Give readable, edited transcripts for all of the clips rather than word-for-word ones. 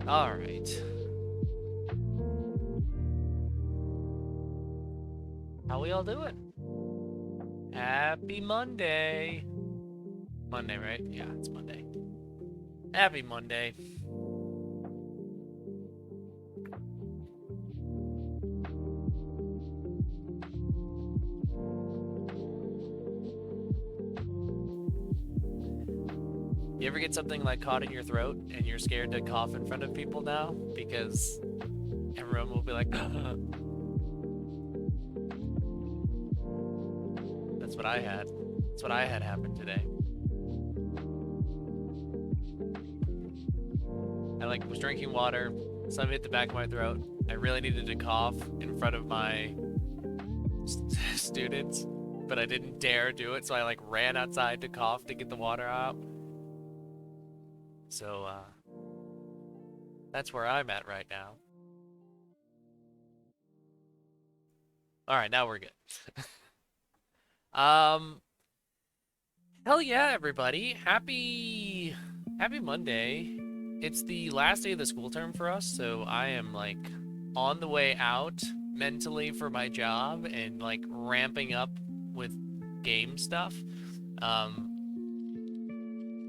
All right. How we all doing? Happy Monday. Monday, right? Yeah, it's Monday. Happy Monday. You ever get something like caught in your throat and you're scared to cough in front of people now because everyone will be like, that's what I had. That's what I had happen today. I was drinking water, some hit the back of my throat. I really needed to cough in front of my students, but I didn't dare do it, so I ran outside to cough to get the water out. So that's where I'm at right now. All right, now we're good. um, hell yeah, everybody! Happy Monday. It's the last day of the school term for us, so I am on the way out mentally for my job and ramping up with game stuff.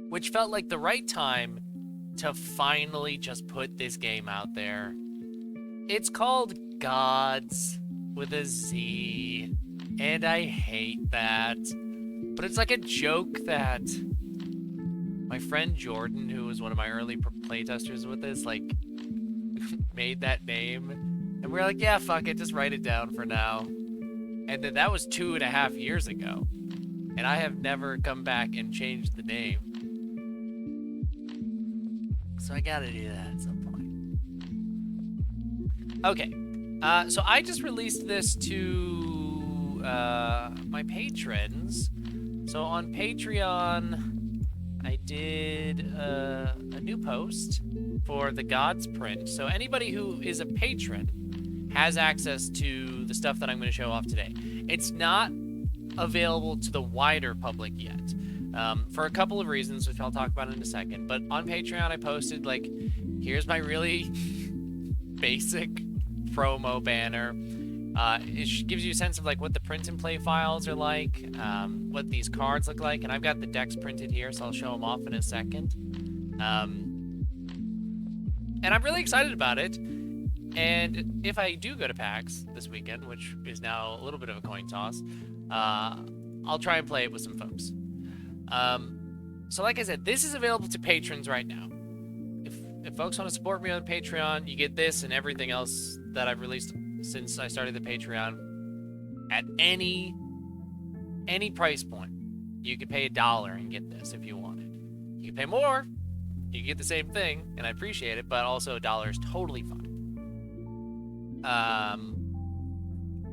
Which felt like the right time to finally just put this game out there. It's called Godz with a Z, and I hate that. But it's like a joke that my friend Jordan, who was one of my early playtesters with this, made that name. And we were like, yeah, fuck it, just write it down for now. And then that was 2.5 years ago. And I have never come back and changed the name. So I gotta do that at some point. Okay. So I just released this to my patrons. So on Patreon, I did a new post for the Godz print. So anybody who is a patron has access to the stuff that I'm going to show off today. It's not available to the wider public yet, for a couple of reasons, which I'll talk about in a second. But on Patreon, I posted, here's my really basic promo banner. It gives you a sense of what the print and play files are like, what these cards look like, and I've got the decks printed here, so I'll show them off in a second. And I'm really excited about it. And if I do go to PAX this weekend, which is now a little bit of a coin toss, I'll try and play it with some folks. So like I said, this is available to patrons right now. If folks want to support me on Patreon, you get this and everything else that I've released since I started the Patreon at any price point. You could pay $1 and get this if you wanted. You can pay more, you can get the same thing, and I appreciate it, but also $1 is totally fine.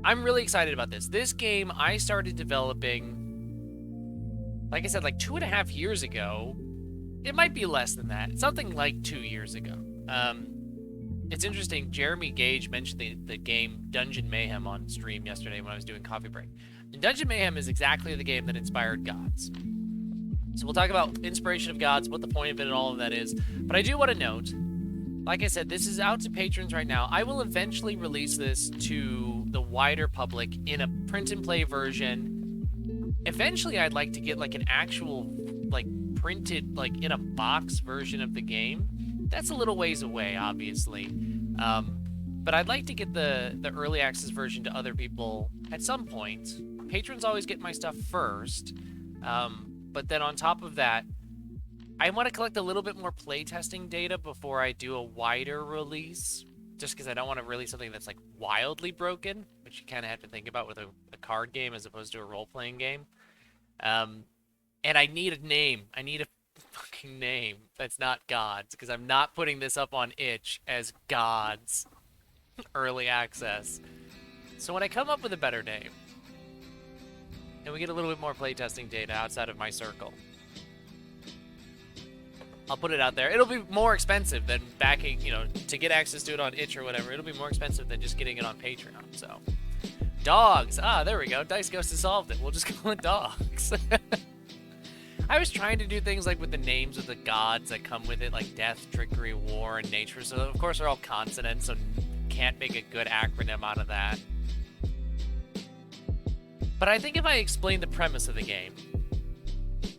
I'm really excited about this. This game I started developing, like I said, 2.5 years ago. It might be less than that. Something like 2 years ago. It's interesting. Jeremy Gage mentioned the game Dungeon Mayhem on stream yesterday when I was doing coffee break. And Dungeon Mayhem is exactly the game that inspired Godz. So we'll talk about inspiration of Godz, what the point of it and all of that is. But I do want to note, like I said, this is out to patrons right now. I will eventually release this to the wider public in a print and play version. Eventually, I'd like to get an actual printed in a box version of the game. That's a little ways away, obviously. But I'd like to get the early access version to other people at some point. Patrons always get my stuff first. But then on top of that, I want to collect a little bit more playtesting data before I do a wider release. Just because I don't want to release something that's wildly broken, which you kind of have to think about with a card game as opposed to a role-playing game. And I need a name. I need a fucking name that's not Godz, because I'm not putting this up on itch as Godz early access. So when I come up with a better name, and we get a little bit more playtesting data outside of my circle, I'll put it out there. It'll be more expensive than backing, to get access to it on itch or whatever. It'll be more expensive than just getting it on Patreon, so. Dogs. Ah, there we go. Dice Ghost has solved it. We'll just call it Dogs. I was trying to do things like with the names of the gods that come with it, like death, trickery, war, and nature. So of course they're all consonants, so can't make a good acronym out of that. But I think if I explain the premise of the game,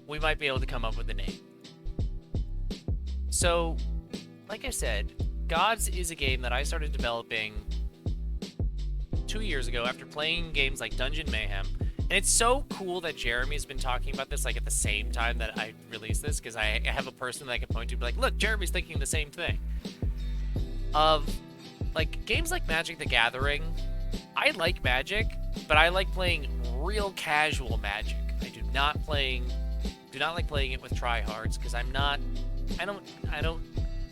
we might be able to come up with a name. So, like I said, Godz is a game that I started developing 2 years ago after playing games like Dungeon Mayhem. And it's so cool that Jeremy's been talking about this like at the same time that I release this, because I have a person that I can point to and be like, look, Jeremy's thinking the same thing. Of, like, games like Magic the Gathering, I like Magic, but I like playing real casual Magic. I do not like playing it with tryhards, because I don't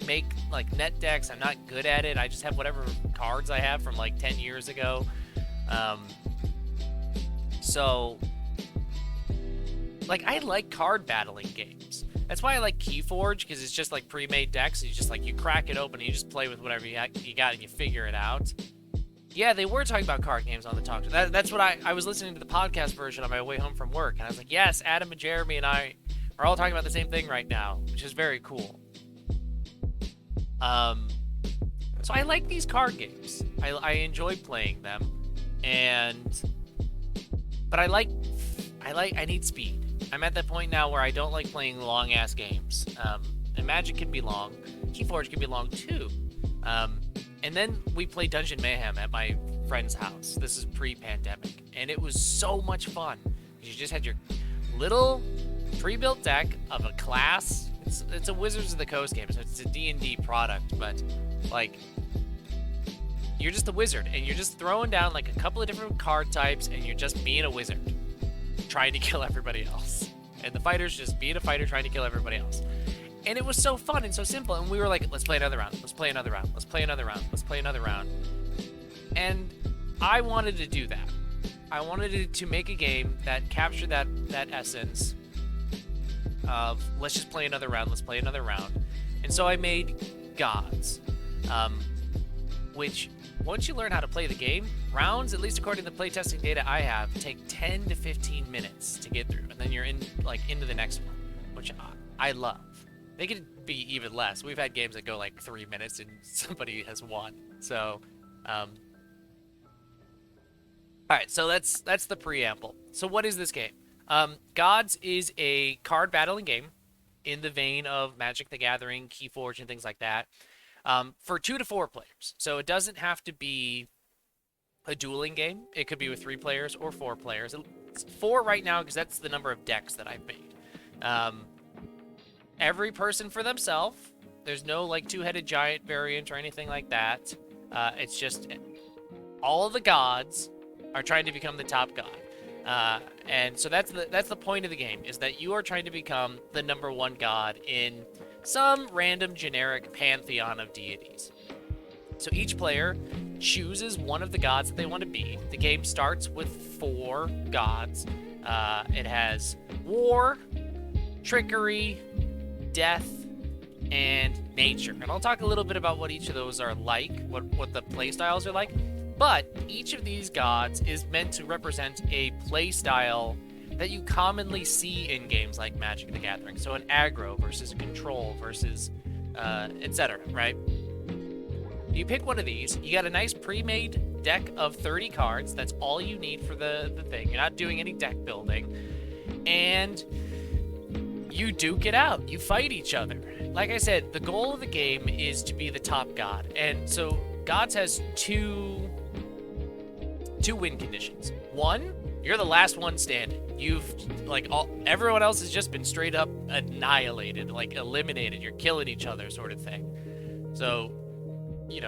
make like net decks. I'm not good at it. I just have whatever cards I have from like 10 years ago. So like I like card battling games. That's why I like Keyforge, because it's just like pre-made decks. You just like, you crack it open and you just play with whatever you got and you figure it out. Yeah, they were talking about card games on the talk show. That's what I was listening to the podcast version on my way home from work, and I was like, yes, Adam and Jeremy and I are all talking about the same thing right now, which is very cool. So I like these card games. I enjoy playing them, but I need speed. I'm at that point now where I don't like playing long ass games. And Magic can be long, Keyforge can be long too. And then we played Dungeon Mayhem at my friend's house. This is pre-pandemic, and it was so much fun. You just had your little pre-built deck of a class. It's a Wizards of the Coast game, so it's a D&D product, but like, you're just a wizard, and you're just throwing down like a couple of different card types, and you're just being a wizard, trying to kill everybody else. And the fighter's just being a fighter trying to kill everybody else. And it was so fun and so simple, and we were like, let's play another round, let's play another round, let's play another round, let's play another round. And I wanted to do that. I wanted to make a game that captured that essence of, let's just play another round, let's play another round. And so I made Godz, which, once you learn how to play the game, rounds, at least according to the playtesting data I have, take 10 to 15 minutes to get through, and then you're into the next one, which I love. They could be even less. We've had games that go like 3 minutes and somebody has won. So, all right, so that's the preamble. So what is this game? Godz is a card battling game in the vein of Magic the Gathering, Keyforge, and things like that, for 2 to 4 players. So it doesn't have to be a dueling game. It could be with 3 players or 4 players. It's 4 right now because that's the number of decks that I've made. Every person for themselves. There's no like 2-headed giant variant or anything like that. It's just all of the gods are trying to become the top god. And so that's the point of the game, is that you are trying to become the number 1 god in some random generic pantheon of deities. So each player chooses one of the gods that they want to be. The game starts with 4 gods. It has war, trickery, death, and nature. And I'll talk a little bit about what each of those are like, what the playstyles are like. But each of these gods is meant to represent a playstyle that you commonly see in games like Magic the Gathering. So an aggro versus a control versus etc., right? You pick one of these, you got a nice pre-made deck of 30 cards. That's all you need for the thing. You're not doing any deck building. And you duke it out. You fight each other. Like I said, the goal of the game is to be the top god. And so Godz has two win conditions. 1, you're the last one standing. Everyone else has just been straight up annihilated, like eliminated. You're killing each other, sort of thing. So, you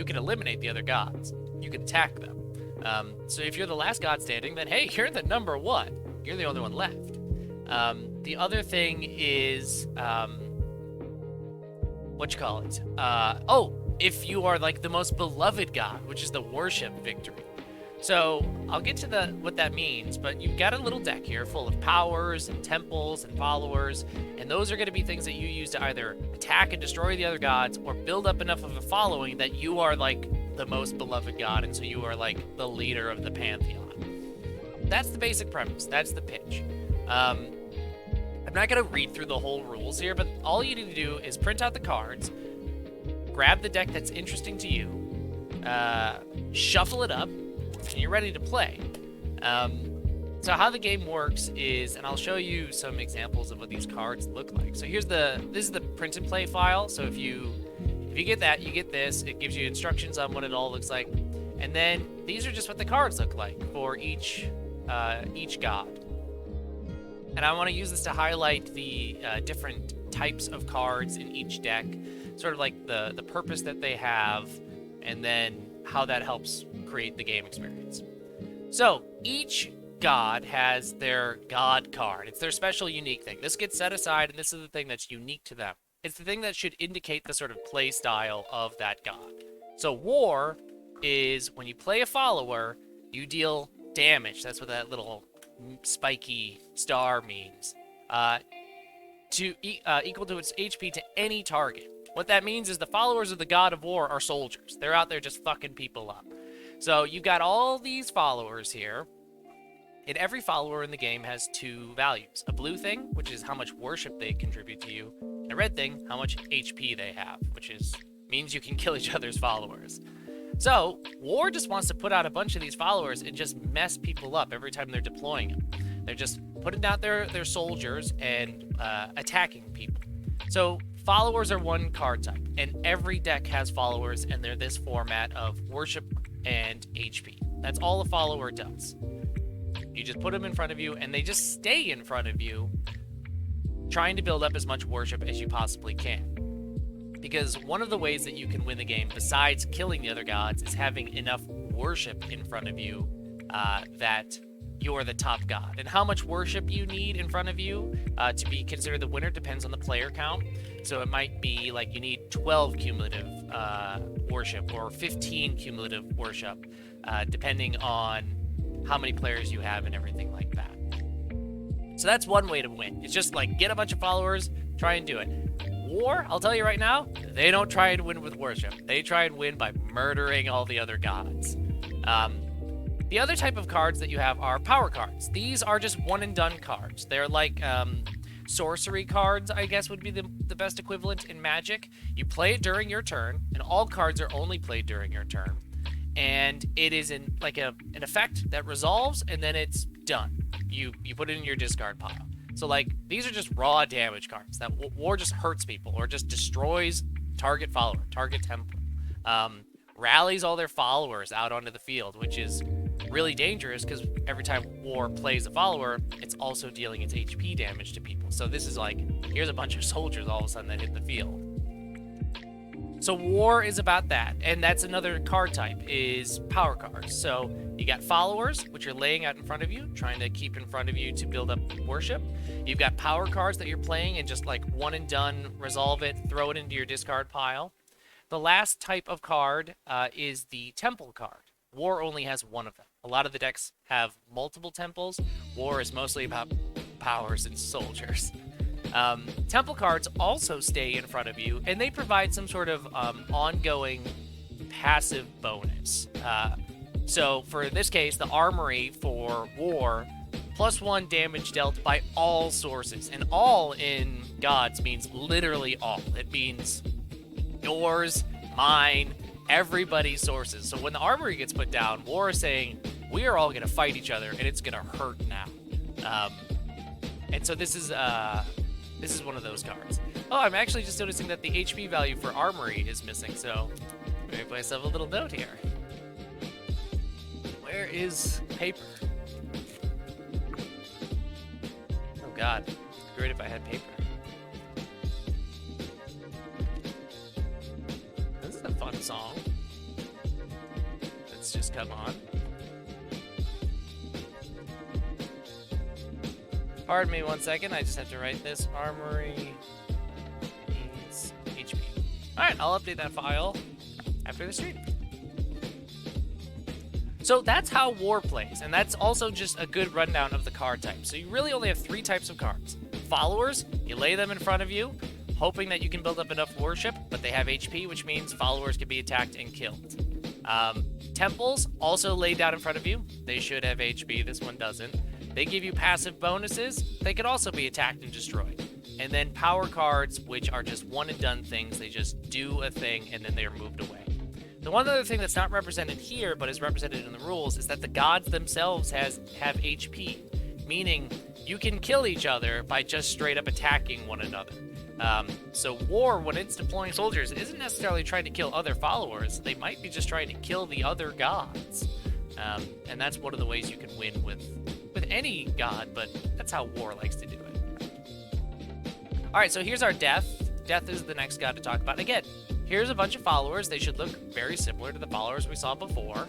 can eliminate the other gods. You can attack them. So if you're the last god standing, then hey, you're the number 1. You're the only one left. The other thing is, if you are like the most beloved god, which is the worship victory. So I'll get to what that means, but you've got a little deck here full of powers and temples and followers, and those are going to be things that you use to either attack and destroy the other gods or build up enough of a following that you are like the most beloved god, and so you are like the leader of the pantheon. That's the basic premise. That's the pitch. I'm not going to read through the whole rules here, but all you need to do is print out the cards, grab the deck that's interesting to you, shuffle it up, and you're ready to play. So how the game works is, and I'll show you some examples of what these cards look like. So this is the print and play file. So if you get that, you get this. It gives you instructions on what it all looks like. And then these are just what the cards look like for each god. And I want to use this to highlight the different types of cards in each deck, sort of like the purpose that they have, and then how that helps create the game experience. So each god has their god card. It's their special unique thing. This gets set aside, and this is the thing that's unique to them. It's the thing that should indicate the sort of play style of that god. So War is when you play a follower, you deal damage. That's what that little spiky star means. Equal to its HP to any target. What that means is the followers of the God of War are soldiers. They're out there just fucking people up. So you've got all these followers here, and every follower in the game has two values. A blue thing, which is how much worship they contribute to you, and a red thing, how much HP they have, which means you can kill each other's followers. So War just wants to put out a bunch of these followers and just mess people up every time they're deploying them. They're just putting out their soldiers and attacking people. So followers are one card type, and every deck has followers, and they're this format of worship and HP. That's all a follower does. You just put them in front of you, and they just stay in front of you, trying to build up as much worship as you possibly can. Because one of the ways that you can win the game, besides killing the other gods, is having enough worship in front of you that you're the top god. And how much worship you need in front of you to be considered the winner depends on the player count. So it might be like you need 12 cumulative worship or 15 cumulative worship, depending on how many players you have and everything like that. So that's one way to win. It's just like get a bunch of followers, try and do it. War, I'll tell you right now, they don't try and win with worship. They try and win by murdering all the other gods. The other type of cards that you have are power cards. These are just one and done cards. They're like sorcery cards, I guess would be the best equivalent in Magic. You play it during your turn, and all cards are only played during your turn. And it is an effect that resolves, and then it's done. You put it in your discard pile. So like these are just raw damage cards that War just hurts people or just destroys target follower, target temple. Rallies all their followers out onto the field, which is really dangerous because every time War plays a follower, it's also dealing its HP damage to people. So this is like, here's a bunch of soldiers all of a sudden that hit the field. So War is about that, and that's another card type, is power cards. So you got followers, which are laying out in front of you, trying to keep in front of you to build up worship. You've got power cards that you're playing and just like one and done, resolve it, throw it into your discard pile. The last type of card is the temple card. War only has one of them. A lot of the decks have multiple temples. War is mostly about powers and soldiers. Temple cards also stay in front of you, and they provide some sort of ongoing passive bonus. So for this case, the armory for War, +1 damage dealt by all sources. And all in Godz means literally all. It means yours, mine, everybody's sources. So when the armory gets put down, War is saying, we are all going to fight each other, and it's going to hurt now. And so this is one of those cards. Oh, I'm actually just noticing that the HP value for Armory is missing, so maybe put myself a little note here. Where is paper? Oh god, it'd be great if I had paper. This is a fun song. Let's just come on. Pardon me 1 second, I just have to write this. Armory needs HP. Alright, I'll update that file after the stream. So that's how War plays, and that's also just a good rundown of the card types. So you really only have 3 types of cards. Followers, you lay them in front of you, hoping that you can build up enough worship, but they have HP, which means followers can be attacked and killed. Temples, also laid down in front of you. They should have HP, this one doesn't. They give you passive bonuses. They could also be attacked and destroyed. And then power cards, which are just one and done things. They just do a thing and then they are moved away. The one other thing that's not represented here, but is represented in the rules, is that the gods themselves have HP, meaning you can kill each other by just straight up attacking one another. So war, when it's deploying soldiers, isn't necessarily trying to kill other followers. They might be just trying to kill the other gods. And that's one of the ways you can win with any god, but that's how war likes to do it. All right, so here's our death. Death is the next god to talk about. Again, here's a bunch of followers. They should look very similar to the followers we saw before.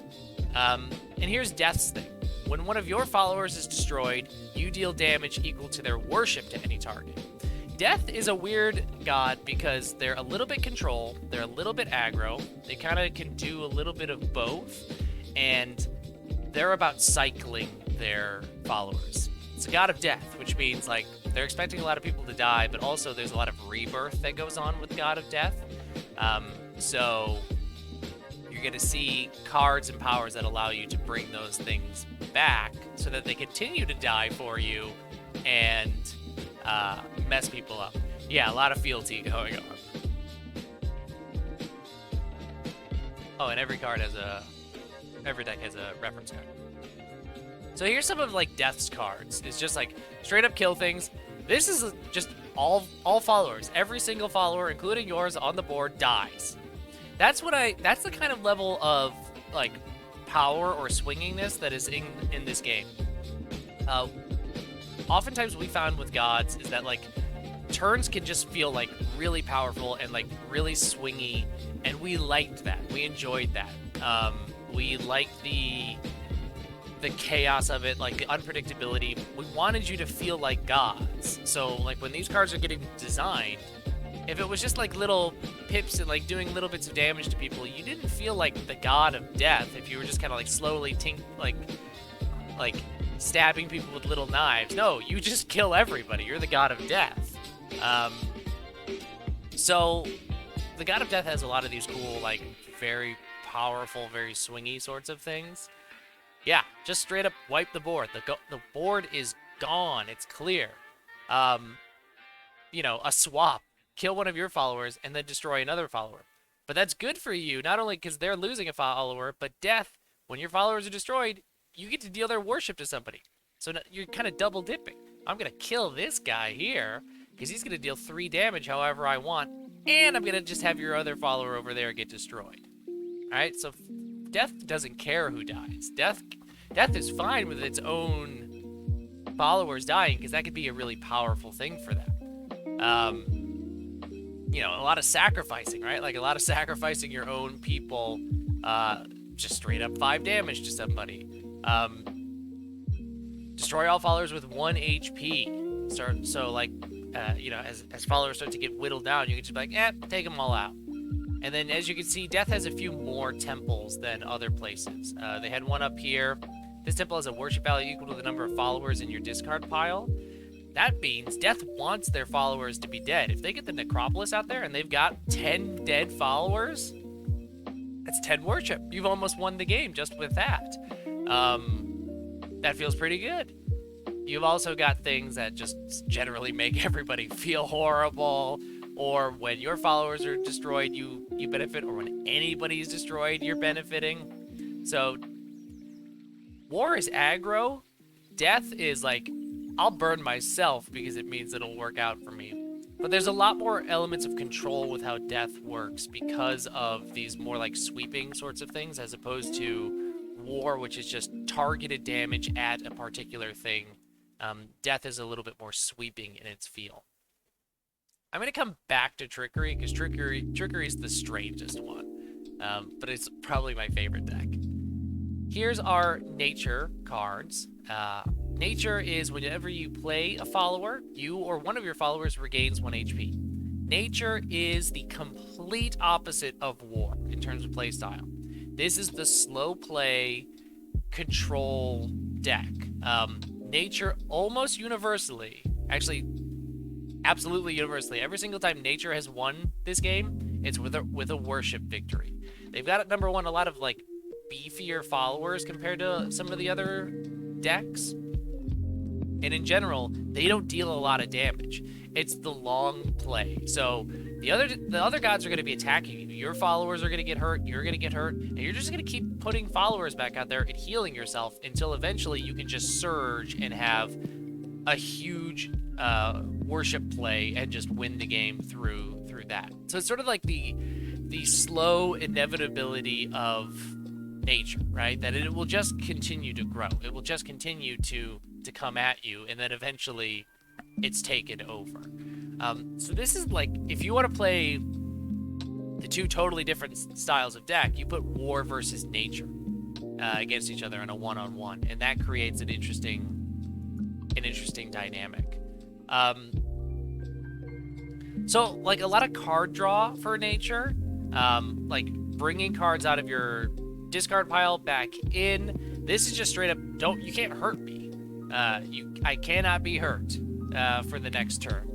And here's Death's thing. When one of your followers is destroyed, you deal damage equal to their worship to any target. Death is a weird god because they're a little bit control, they're a little bit aggro, they kind of can do a little bit of both, and they're about cycling their followers. It's a god of death, which means like they're expecting a lot of people to die, but also there's a lot of rebirth that goes on with god of death. So you're going to see cards and powers that allow you to bring those things back so that they continue to die for you and mess people up. Yeah, a lot of fealty going on. Oh, and every deck has a reference card. So here's some of like Death's cards. It's just like straight up kill things. This is just all followers. Every single follower, including yours, on the board dies. That's the kind of level of like power or swinginess that is in this game. Oftentimes we found with gods is that like turns can just feel like really powerful and like really swingy, and we liked that. We enjoyed that. We liked the chaos of it, like the unpredictability. We wanted you to feel like gods. So like when these cards are getting designed, if it was just like little pips and like doing little bits of damage to people, you didn't feel like the god of death. If you were just kind of like slowly like stabbing people with little knives. No, you just kill everybody. You're the god of death. So the god of death has a lot of these cool, like very powerful, very swingy sorts of things. Yeah, just straight up wipe the board. The board is gone. It's clear. You know, a swap. Kill one of your followers and then destroy another follower. But that's good for you, not only because they're losing a follower, but death, when your followers are destroyed, you get to deal their worship to somebody. So you're kind of double dipping. I'm going to kill this guy here because he's going to deal 3 damage however I want, and I'm going to just have your other follower over there get destroyed. All right, so death doesn't care who dies. Death is fine with its own followers dying because that could be a really powerful thing for them. You know, a lot of sacrificing, right? Like a lot of sacrificing your own people, just straight up 5 damage to somebody. Destroy all followers with 1 HP. So like, you know, as followers start to get whittled down, you can just be like, take them all out. And then, as you can see, Death has a few more temples than other places. They had one up here. This temple has a worship value equal to the number of followers in your discard pile. That means Death wants their followers to be dead. If they get the necropolis out there and they've got 10 dead followers, that's 10 worship. You've almost won the game just with that. That feels pretty good. You've also got things that just generally make everybody feel horrible, or when your followers are destroyed, you benefit, or when anybody's destroyed, you're benefiting. So, war is aggro. Death is like, I'll burn myself because it means it'll work out for me. But there's a lot more elements of control with how death works because of these more like sweeping sorts of things as opposed to war, which is just targeted damage at a particular thing. Death is a little bit more sweeping in its feel. I'm going to come back to Trickery because Trickery is the strangest one, but it's probably my favorite deck. Here's our nature cards. Nature is whenever you play a follower, you or one of your followers regains 1 HP. Nature is the complete opposite of war in terms of play style. This is the slow play control deck. Nature almost universally, actually absolutely universally, every single time Nature has won this game, it's with a worship victory. They've got, number one, a lot of like beefier followers compared to some of the other decks. And in general, they don't deal a lot of damage. It's the long play. So the other gods are going to be attacking you. Your followers are going to get hurt. You're going to get hurt. And you're just going to keep putting followers back out there and healing yourself until eventually you can just surge and have a huge worship play and just win the game through that. So it's sort of like the slow inevitability of nature, right? That it will just continue to grow. It will just continue to come at you, and then eventually it's taken over. So this is like, if you want to play the two totally different styles of deck, you put war versus nature against each other in a one-on-one, and that creates an interesting dynamic. So like a lot of card draw for nature, like bringing cards out of your discard pile back in. This is just straight up, you can't hurt me. I cannot be hurt for the next turn,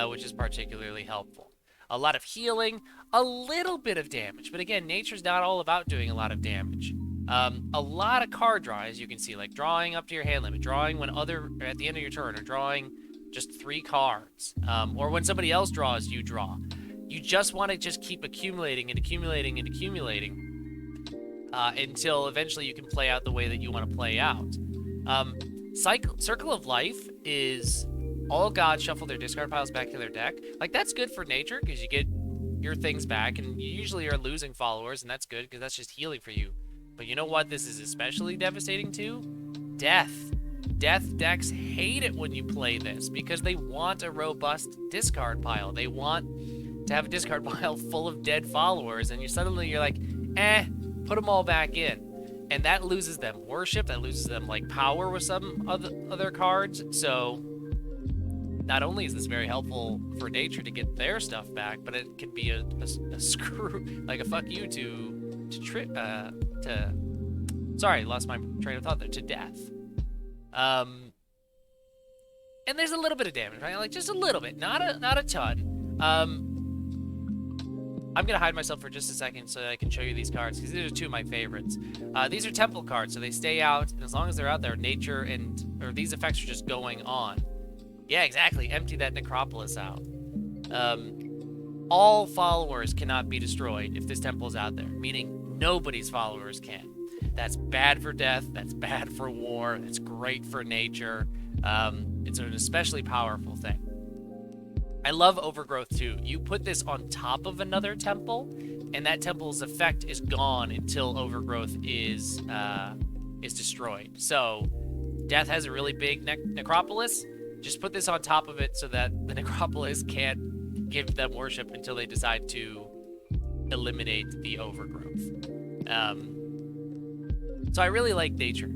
which is particularly helpful. A lot of healing, a little bit of damage, but again, nature's not all about doing a lot of damage. A lot of card draw, as you can see, like drawing up to your hand limit, drawing at the end of your turn, or drawing just 3 cards, or when somebody else draws, you draw. You just want to just keep accumulating and accumulating and accumulating until eventually you can play out the way that you want to play out. Circle of Life is all gods shuffle their discard piles back to their deck. Like, that's good for nature because you get your things back, and you usually are losing followers, and that's good because that's just healing for you. But you know what this is especially devastating to? Death. Death decks hate it when you play this because they want a robust discard pile. They want to have a discard pile full of dead followers, and you're like, put them all back in. And that loses them worship, that loses them like power with some other cards. So not only is this very helpful for nature to get their stuff back, but it can be a screw, like a fuck you sorry, lost my train of thought there, to death. And there's a little bit of damage, right? Like just a little bit, not a ton. I'm going to hide myself for just a second so that I can show you these cards, because these are 2 of my favorites. These are temple cards, so they stay out, and as long as they're out there, nature or these effects are just going on. Yeah, exactly. Empty that necropolis out. All followers cannot be destroyed if this temple is out there, meaning nobody's followers can. That's bad for death. That's bad for war. It's great for nature. It's an especially powerful thing. I love Overgrowth too. You put this on top of another temple, and that temple's effect is gone until Overgrowth is destroyed. So, Death has a really big necropolis. Just put this on top of it so that the necropolis can't give them worship until they decide to eliminate the Overgrowth. So I really like nature.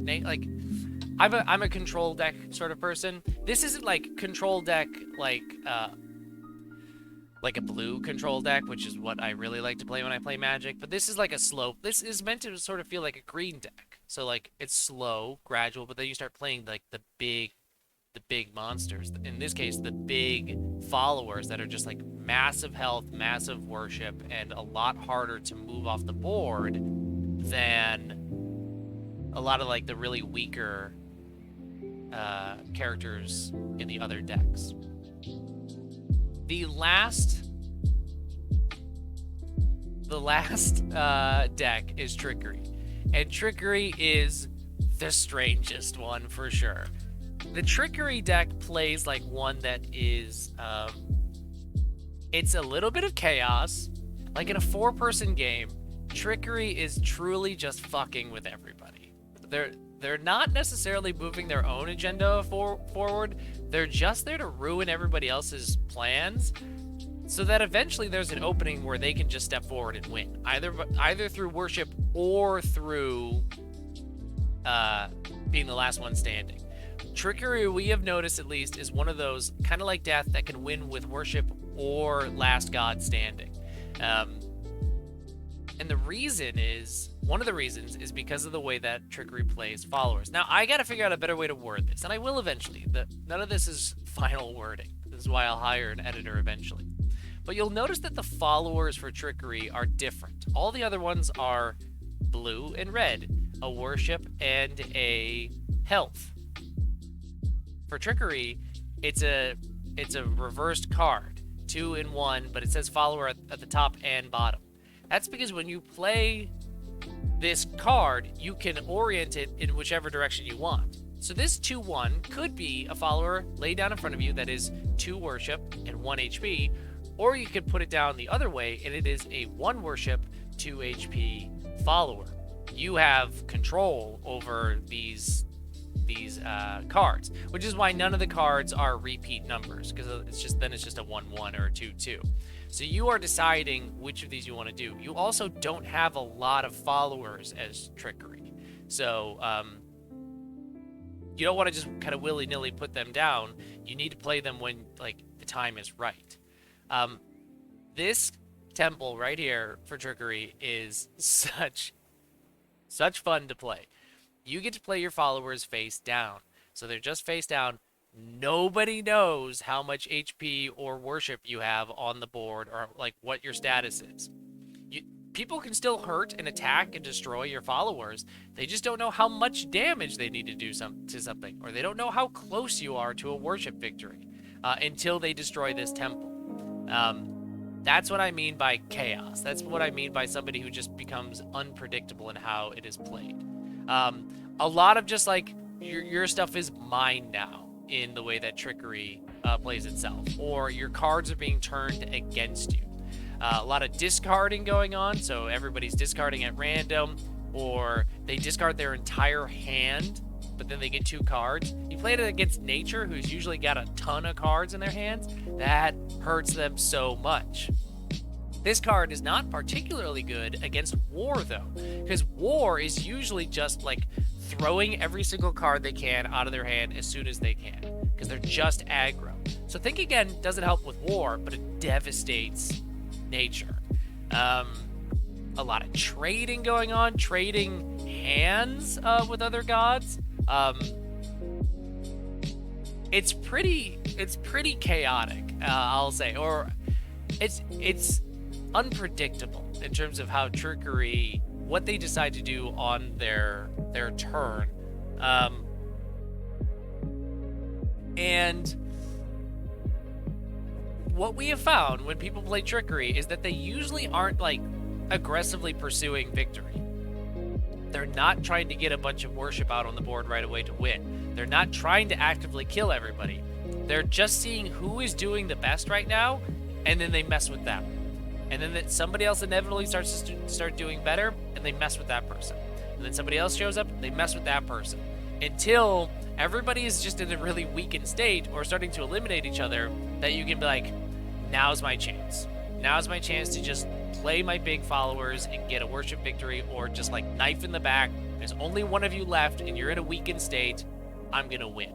I'm a control deck sort of person. This isn't like control deck like a blue control deck, which is what I really like to play when I play Magic. But this is like a slow. This is meant to sort of feel like a green deck. So like it's slow, gradual, but then you start playing like the big monsters. In this case, the big followers that are just like massive health, massive worship, and a lot harder to move off the board than a lot of like the really weaker characters in the other decks. The last deck is Trickery, and Trickery is the strangest one for sure. The Trickery deck plays like one that is it's a little bit of chaos. Like in a 4-person game, Trickery is truly just fucking with everybody. They're not necessarily moving their own agenda forward. They're just there to ruin everybody else's plans, so that eventually there's an opening where they can just step forward and win, either through worship or through being the last one standing. Trickery, we have noticed at least, is one of those kind of like Death that can win with worship or last god standing. And one of the reasons is because of the way that Trickery plays followers. Now, I gotta figure out a better way to word this, and I will eventually. None of this is final wording. This is why I'll hire an editor eventually. But you'll notice that the followers for Trickery are different. All the other ones are blue and red, a worship and a health. For Trickery, it's a reversed card, 2 in 1, but it says follower at the top and bottom. That's because when you play this card, you can orient it in whichever direction you want. So this 2-1 could be a follower laid down in front of you that is 2 worship and 1 HP, or you could put it down the other way and it is a 1 worship, 2 HP follower. You have control over these cards, which is why none of the cards are repeat numbers, because it's just a 1-1 or a 2-2. So you are deciding which of these you want to do. You also don't have a lot of followers as Trickery, so you don't want to just kind of willy-nilly put them down. You need to play them when like the time is right. This temple right here for Trickery is such fun to play. You get to play your followers face down. So they're just face down. Nobody knows how much HP or worship you have on the board, or like what your status is. People can still hurt and attack and destroy your followers. They just don't know how much damage they need to do to something, or they don't know how close you are to a worship victory until they destroy this temple. That's what I mean by chaos. That's what I mean by somebody who just becomes unpredictable in how it is played. A lot of just like your stuff is mine now in the way that Trickery plays itself, or your cards are being turned against you. A lot of discarding going on, so everybody's discarding at random, or they discard their entire hand, but then they get 2 cards. You play it against Nature, who's usually got a ton of cards in their hands. That hurts them so much. This card is not particularly good against War, though, because War is usually just like throwing every single card they can out of their hand as soon as they can, because they're just aggro. So Think Again doesn't help with War, but it devastates Nature. A lot of trading going on, trading hands with other gods. It's pretty chaotic, I'll say, or it's unpredictable in terms of how Trickery, what they decide to do on their turn. And what we have found when people play Trickery is that they usually aren't like aggressively pursuing victory. They're not trying to get a bunch of worship out on the board right away to win. They're not trying to actively kill everybody. They're just seeing who is doing the best right now, and then they mess with them. And then somebody else inevitably starts to start doing better, and they mess with that person. And then somebody else shows up, they mess with that person. Until everybody is just in a really weakened state or starting to eliminate each other, that you can be like, now's my chance. Now's my chance to just play my big followers and get a worship victory, or just like knife in the back. There's only one of you left and you're in a weakened state. I'm gonna win.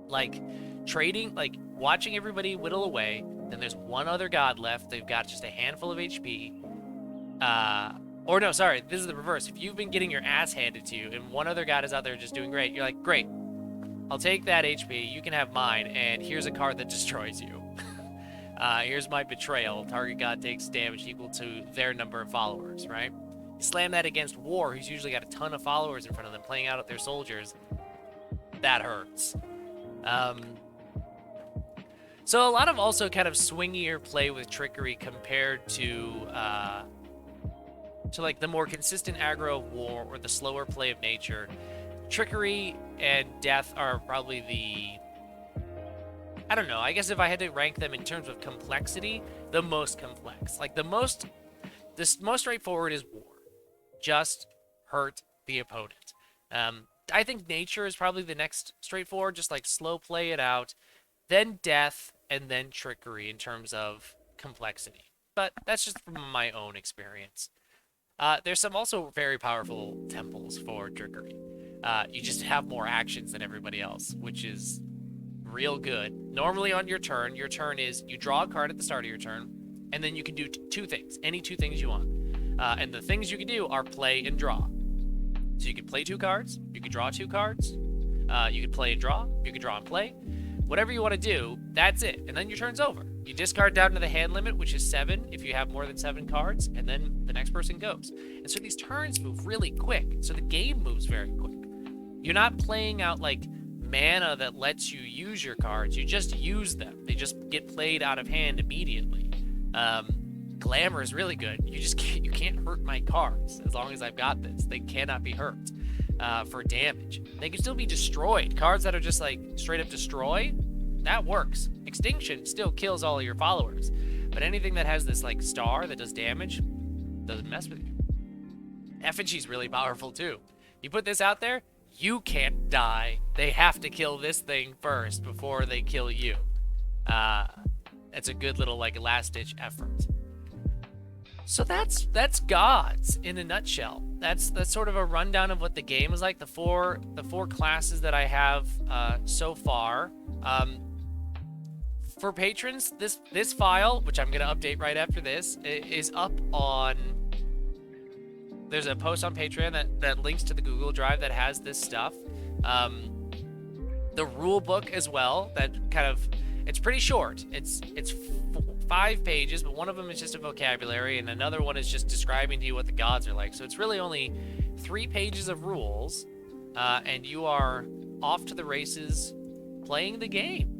Like trading, like watching everybody whittle away. Then there's one other god left. They've got just a handful of HP. Or no, sorry, this is the reverse. If you've been getting your ass handed to you and one other god is out there just doing great, you're like, great, I'll take that HP. You can have mine, and here's a card that destroys you. Here's my betrayal. Target god takes damage equal to their number of followers, right? You slam that against War, who's usually got a ton of followers in front of them playing out at their soldiers. That hurts. So a lot of also kind of swingier play with Trickery compared to like the more consistent aggro of War or the slower play of Nature. Trickery and Death are probably the, I don't know, I guess if I had to rank them in terms of complexity, the most complex. Like the most straightforward is War. Just hurt the opponent. I think Nature is probably the next straightforward, just like slow play it out, then Death, and then Trickery in terms of complexity. But that's just from my own experience. There's some also very powerful temples for Trickery. You just have more actions than everybody else, which is real good. Normally on your turn is you draw a card at the start of your turn, and then you can do 2 things, any 2 things you want. And the things you can do are play and draw. So you can play 2 cards, you can draw 2 cards, you can play and draw, you can draw and play. Whatever you want to do, that's it. And then your turn's over. You discard down to the hand limit, which is 7 if you have more than 7 cards, and then the next person goes. And so these turns move really quick, so the game moves very quick. You're not playing out like mana that lets you use your cards. You just use them. They just get played out of hand immediately. Glamour is really good. You can't hurt my cards as long as I've got this. They cannot be hurt for damage. They can still be destroyed. Cards that are just like straight up destroy, that works. Extinction still kills all of your followers, but anything that has this like star that does damage doesn't mess with you. Effigy's really powerful too. You put this out there, you can't die. They have to kill this thing first before they kill you. It's a good little like last-ditch effort. So that's Godz in a nutshell. That's sort of a rundown of what the game is like. The four classes that I have so far. For patrons, this file, which I'm gonna update right after this, is up on. There's a post on Patreon that links to the Google Drive that has this stuff. The rule book as well. That kind of, it's pretty short. It's 5 pages, but one of them is just a vocabulary, and another one is just describing to you what the gods are like. So it's really only 3 pages of rules, and you are off to the races playing the game.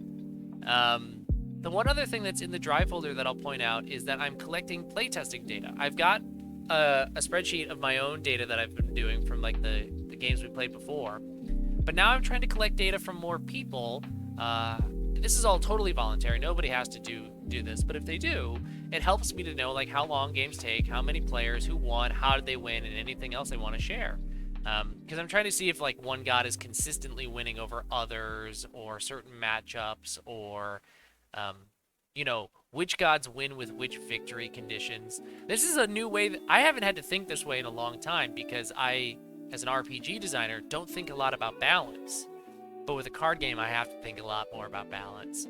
The one other thing that's in the drive folder that I'll point out is that I'm collecting playtesting data. I've got a spreadsheet of my own data that I've been doing from like the games we played before, but now I'm trying to collect data from more people. This is all totally voluntary. Nobody has to do this, but if they do, it helps me to know like how long games take, how many players, who won, how did they win, and anything else they want to share. Because I'm trying to see if like one god is consistently winning over others, or certain matchups, or which gods win with which victory conditions. This is a new way that I haven't had to think this way in a long time, because I, as an RPG designer, don't think a lot about balance. But with a card game, I have to think a lot more about balance.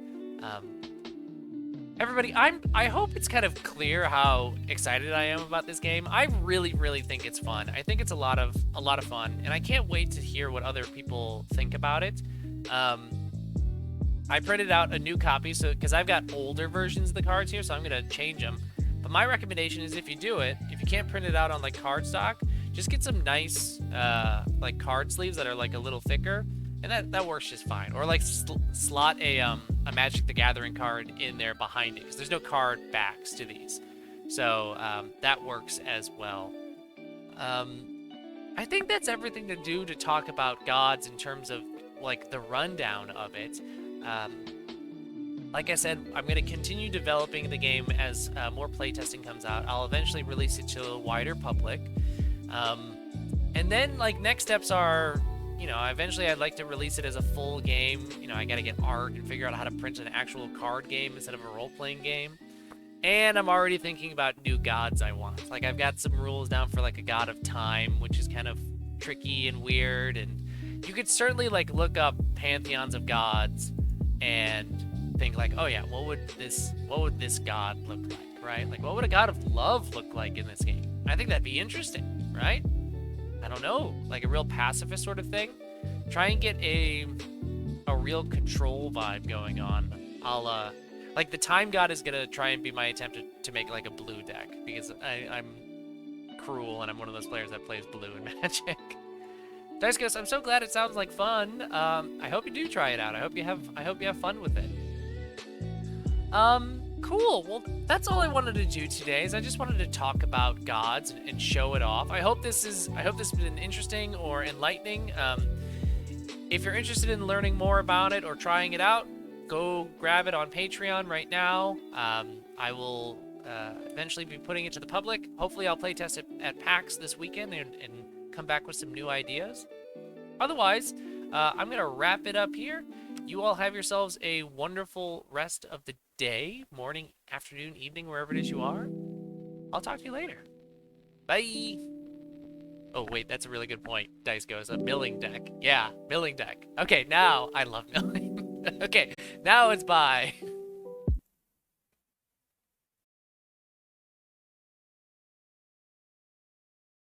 Everybody, I hope it's kind of clear how excited I am about this game. I really, really think it's fun. I think it's a lot of fun, and I can't wait to hear what other people think about it. I printed out a new copy, so because I've got older versions of the cards here, so I'm gonna change them. But my recommendation is, if you do it, if you can't print it out on like cardstock, just get some nice like card sleeves that are like a little thicker, and that works just fine. Or like slot a Magic the Gathering card in there behind it, because there's no card backs to these, so that works as well. I think that's everything to do to talk about Godz in terms of like the rundown of it. Like I said, I'm going to continue developing the game as more playtesting comes out. I'll eventually release it to a wider public. And then, like, next steps are, eventually I'd like to release it as a full game. I got to get art and figure out how to print an actual card game instead of a role-playing game. And I'm already thinking about new gods I want. Like, I've got some rules down for, like, a god of time, which is kind of tricky and weird. And you could certainly, like, look up pantheons of gods and think like, oh yeah, what would this god look like, right? Like, what would a god of love look like in this game? I think that'd be interesting, right? I don't know, like a real pacifist sort of thing. Try and get a real control vibe going on. I'll like the time god is gonna try and be my attempt to make like a blue deck, because I'm cruel and I'm one of those players that plays blue in Magic. Dice Ghost, I'm so glad it sounds like fun. I hope you do try it out. I hope you have fun with it. Cool. Well, that's all I wanted to do today. Is I just wanted to talk about Godz and show it off. I hope this has been interesting or enlightening. If you're interested in learning more about it or trying it out, go grab it on Patreon right now. I will eventually be putting it to the public. Hopefully, I'll play test it at PAX this weekend and come back with some new ideas. Otherwise, I'm gonna wrap it up here. You all have yourselves a wonderful rest of the day, morning, afternoon, evening, wherever it is you are. I'll talk to you later. Bye. Oh wait, that's a really good point. Dice goes a milling deck. Yeah, milling deck. Okay, now I love milling. Okay, now it's bye.